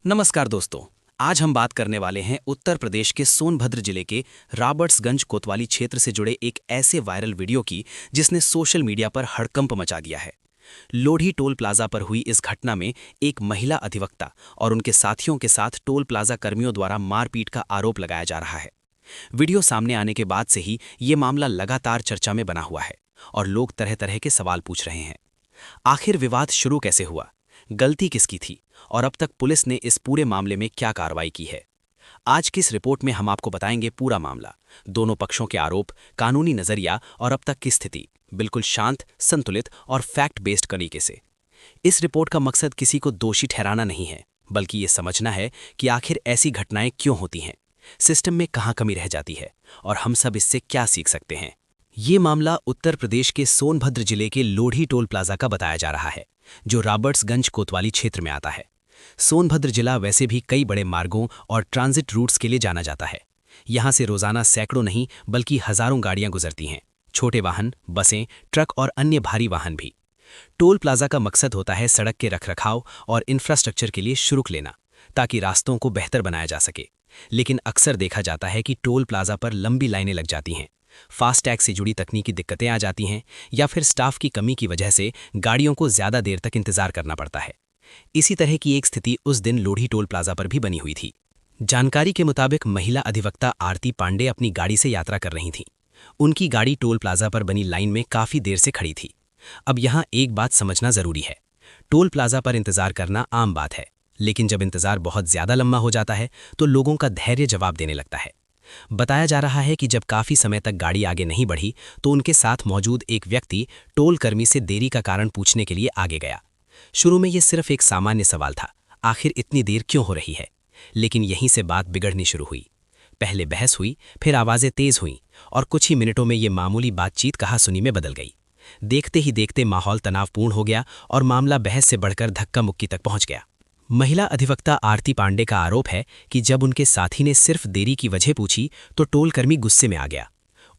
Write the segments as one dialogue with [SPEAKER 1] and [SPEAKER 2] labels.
[SPEAKER 1] नमस्कार दोस्तों। आज हम बात करने वाले हैं उत्तर प्रदेश के सोनभद्र जिले के रॉबर्ट्सगंज कोतवाली क्षेत्र से जुड़े एक ऐसे वायरल वीडियो की जिसने सोशल मीडिया पर हड़कंप मचा दिया है। लोधी टोल प्लाजा पर हुई इस घटना में एक महिला अधिवक्ता और उनके साथियों के साथ टोल प्लाजा कर्मियों द्वारा मारपीट का आरोप लगाया जा रहा है। वीडियो सामने आने के बाद से ही ये मामला लगातार चर्चा में बना हुआ है और लोग तरह तरह के सवाल पूछ रहे हैं। आखिर विवाद शुरू कैसे हुआ, गलती किसकी थी और अब तक पुलिस ने इस पूरे मामले में क्या कार्रवाई की है? आज की इस रिपोर्ट में हम आपको बताएंगे पूरा मामला, दोनों पक्षों के आरोप, कानूनी नजरिया और अब तक की स्थिति, बिल्कुल शांत, संतुलित और फैक्ट बेस्ड तरीके से। इस रिपोर्ट का मकसद किसी को दोषी ठहराना नहीं है, बल्कि ये समझना है कि आखिर ऐसी घटनाएं क्यों होती हैं, सिस्टम में कहाँ कमी रह जाती है और हम सब इससे क्या सीख सकते हैं। ये मामला उत्तर प्रदेश के सोनभद्र जिले के लोधी टोल प्लाजा का बताया जा रहा है, जो रॉबर्ट्सगंज कोतवाली क्षेत्र में आता है। सोनभद्र जिला वैसे भी कई बड़े मार्गों और ट्रांजिट रूट्स के लिए जाना जाता है। यहाँ से रोजाना सैकड़ों नहीं बल्कि हजारों गाड़ियां गुजरती हैं, छोटे वाहन, बसें, ट्रक और अन्य भारी वाहन भी। टोल प्लाजा का मकसद होता है सड़क के रखरखाव और इंफ्रास्ट्रक्चर के लिए शुल्क लेना, ताकि रास्तों को बेहतर बनाया जा सके। लेकिन अक्सर देखा जाता है कि टोल प्लाजा पर लंबी लाइनें लग जाती हैं, फास्टैग से जुड़ी तकनीकी दिक्कतें आ जाती हैं या फिर स्टाफ की कमी की वजह से गाड़ियों को ज्यादा देर तक इंतजार करना पड़ता है। इसी तरह की एक स्थिति उस दिन लोधी टोल प्लाजा पर भी बनी हुई थी। जानकारी के मुताबिक महिला अधिवक्ता आरती पांडे अपनी गाड़ी से यात्रा कर रही थीं। उनकी गाड़ी टोल प्लाजा पर बनी लाइन में काफी देर से खड़ी थी। अब यहाँ एक बात समझना जरूरी है, टोल प्लाजा पर इंतजार करना आम बात है, लेकिन जब इंतजार बहुत ज्यादा लंबा हो जाता है तो लोगों का धैर्य जवाब देने लगता है। बताया जा रहा है कि जब काफी समय तक गाड़ी आगे नहीं बढ़ी तो उनके साथ मौजूद एक व्यक्ति टोल कर्मी से देरी का कारण पूछने के लिए आगे गया। शुरू में यह सिर्फ एक सामान्य सवाल था, आखिर इतनी देर क्यों हो रही है, लेकिन यहीं से बात बिगड़नी शुरू हुई। पहले बहस हुई, फिर आवाजें तेज हुईं और कुछ ही मिनटों में ये मामूली बातचीत कहासुनी में बदल गई। देखते ही देखते माहौल तनावपूर्ण हो गया और मामला बहस से बढ़कर धक्का मुक्की तक पहुंच गया। महिला अधिवक्ता आरती पांडे का आरोप है कि जब उनके साथी ने सिर्फ देरी की वजह पूछी तो टोल कर्मी गुस्से में आ गया।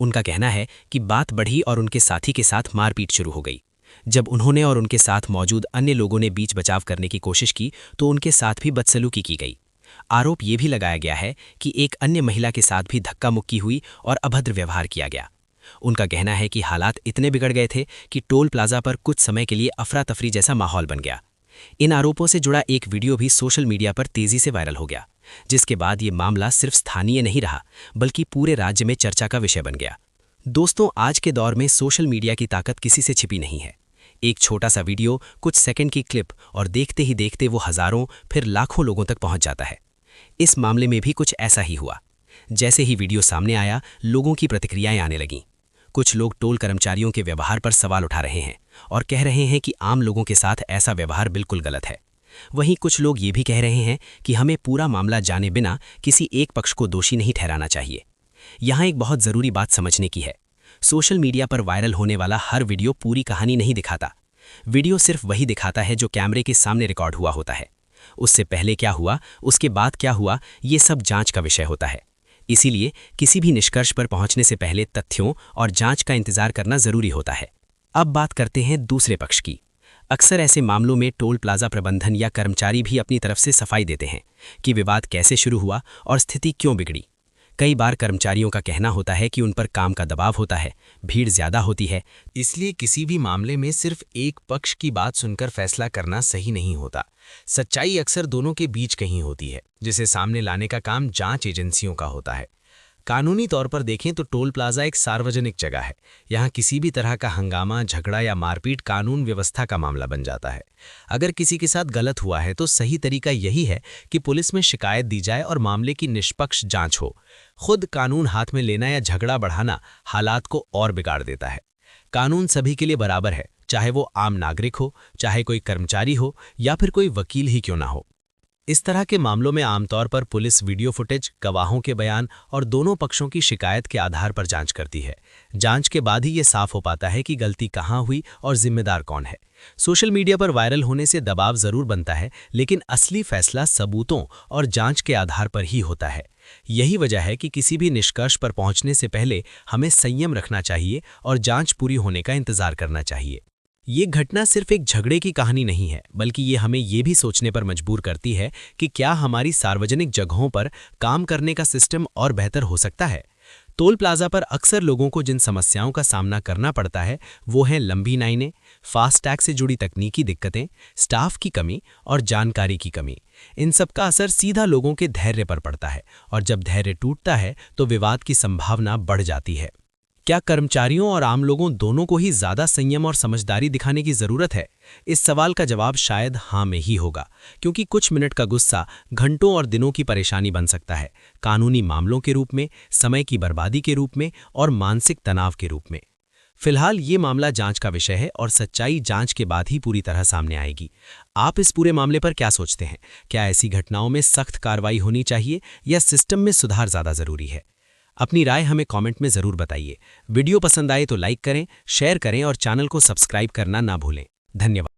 [SPEAKER 1] उनका कहना है कि बात बढ़ी और उनके साथी के साथ मारपीट शुरू हो गई। जब उन्होंने और उनके साथ मौजूद अन्य लोगों ने बीच बचाव करने की कोशिश की तो उनके साथ भी बदसलूकी की गई। आरोप ये भी लगाया गया है कि एक अन्य महिला के साथ भी धक्का मुक्की हुई और अभद्र व्यवहार किया गया। उनका कहना है कि हालात इतने बिगड़ गए थे कि टोल प्लाजा पर कुछ समय के लिए अफरा तफरी जैसा माहौल बन गया। इन आरोपों से जुड़ा एक वीडियो भी सोशल मीडिया पर तेजी से वायरल हो गया, जिसके बाद ये मामला सिर्फ स्थानीय नहीं रहा बल्कि पूरे राज्य में चर्चा का विषय बन गया। दोस्तों, आज के दौर में सोशल मीडिया की ताकत किसी से छिपी नहीं है। एक छोटा सा वीडियो, कुछ सेकंड की क्लिप और देखते ही देखते वो हजारों फिर लाखों लोगों तक पहुंच जाता है। इस मामले में भी कुछ ऐसा ही हुआ। जैसे ही वीडियो सामने आया, लोगों की प्रतिक्रियाएं आने लगीं। कुछ लोग टोल कर्मचारियों के व्यवहार पर सवाल उठा रहे हैं और कह रहे हैं कि आम लोगों के साथ ऐसा व्यवहार बिल्कुल गलत है। वहीं कुछ लोग ये भी कह रहे हैं कि हमें पूरा मामला जाने बिना किसी एक पक्ष को दोषी नहीं ठहराना चाहिए। यहाँ एक बहुत ज़रूरी बात समझने की है, सोशल मीडिया पर वायरल होने वाला हर वीडियो पूरी कहानी नहीं दिखाता। वीडियो सिर्फ वही दिखाता है जो कैमरे के सामने रिकॉर्ड हुआ होता है। उससे पहले क्या हुआ, उसके बाद क्या हुआ, ये सब जांच का विषय होता है। इसीलिए किसी भी निष्कर्ष पर पहुंचने से पहले तथ्यों और जांच का इंतजार करना जरूरी होता है। अब बात करते हैं दूसरे पक्ष की। अक्सर ऐसे मामलों में टोल प्लाजा प्रबंधन या कर्मचारी भी अपनी तरफ से सफाई देते हैं कि विवाद कैसे शुरू हुआ और स्थिति क्यों बिगड़ी। कई बार कर्मचारियों का कहना होता है कि उन पर काम का दबाव होता है, भीड़ ज्यादा होती है, इसलिए किसी भी मामले में सिर्फ एक पक्ष की बात सुनकर फैसला करना सही नहीं होता। सच्चाई अक्सर दोनों के बीच कहीं होती है, जिसे सामने लाने का काम जांच एजेंसियों का होता है। कानूनी तौर पर देखें तो टोल प्लाजा एक सार्वजनिक जगह है। यहाँ किसी भी तरह का हंगामा, झगड़ा या मारपीट कानून व्यवस्था का मामला बन जाता है। अगर किसी के साथ गलत हुआ है तो सही तरीका यही है कि पुलिस में शिकायत दी जाए और मामले की निष्पक्ष जांच हो। खुद कानून हाथ में लेना या झगड़ा बढ़ाना हालात को और बिगाड़ देता है। कानून सभी के लिए बराबर है, चाहे वो आम नागरिक हो, चाहे कोई कर्मचारी हो या फिर कोई वकील ही क्यों ना हो। इस तरह के मामलों में आमतौर पर पुलिस वीडियो फुटेज, गवाहों के बयान और दोनों पक्षों की शिकायत के आधार पर जांच करती है। जांच के बाद ही ये साफ हो पाता है कि गलती कहाँ हुई और जिम्मेदार कौन है। सोशल मीडिया पर वायरल होने से दबाव जरूर बनता है, लेकिन असली फैसला सबूतों और जांच के आधार पर ही होता है। यही वजह है कि किसी भी निष्कर्ष पर पहुंचने से पहले हमें संयम रखना चाहिए और जांच पूरी होने का इंतजार करना चाहिए।
[SPEAKER 2] ये घटना सिर्फ एक झगड़े की कहानी नहीं है, बल्कि ये हमें ये भी सोचने पर मजबूर करती है कि क्या हमारी सार्वजनिक जगहों पर काम करने का सिस्टम और बेहतर हो सकता है। टोल प्लाजा पर अक्सर लोगों को जिन समस्याओं का सामना करना पड़ता है वो हैं लंबी लाइनें, फास्टैग से जुड़ी तकनीकी दिक्कतें, स्टाफ की कमी और जानकारी की कमी। इन सब का असर सीधा लोगों के धैर्य पर पड़ता है, और जब धैर्य टूटता है तो विवाद की संभावना बढ़ जाती है। क्या कर्मचारियों और आम लोगों दोनों को ही ज्यादा संयम और समझदारी दिखाने की जरूरत है? इस सवाल का जवाब शायद हाँ में ही होगा, क्योंकि कुछ मिनट का गुस्सा घंटों और दिनों की परेशानी बन सकता है, कानूनी मामलों के रूप में, समय की बर्बादी के रूप में और मानसिक तनाव के रूप में। फिलहाल ये मामला जांच का विषय है और सच्चाई जांच के बाद ही पूरी तरह सामने आएगी। आप इस पूरे मामले पर क्या सोचते हैं? क्या ऐसी घटनाओं में सख्त कार्रवाई होनी चाहिए या सिस्टम में सुधार ज्यादा जरूरी है? अपनी राय हमें कमेंट में जरूर बताइए। वीडियो पसंद आए तो लाइक करें, शेयर करें और चैनल को सब्सक्राइब करना ना भूलें। धन्यवाद।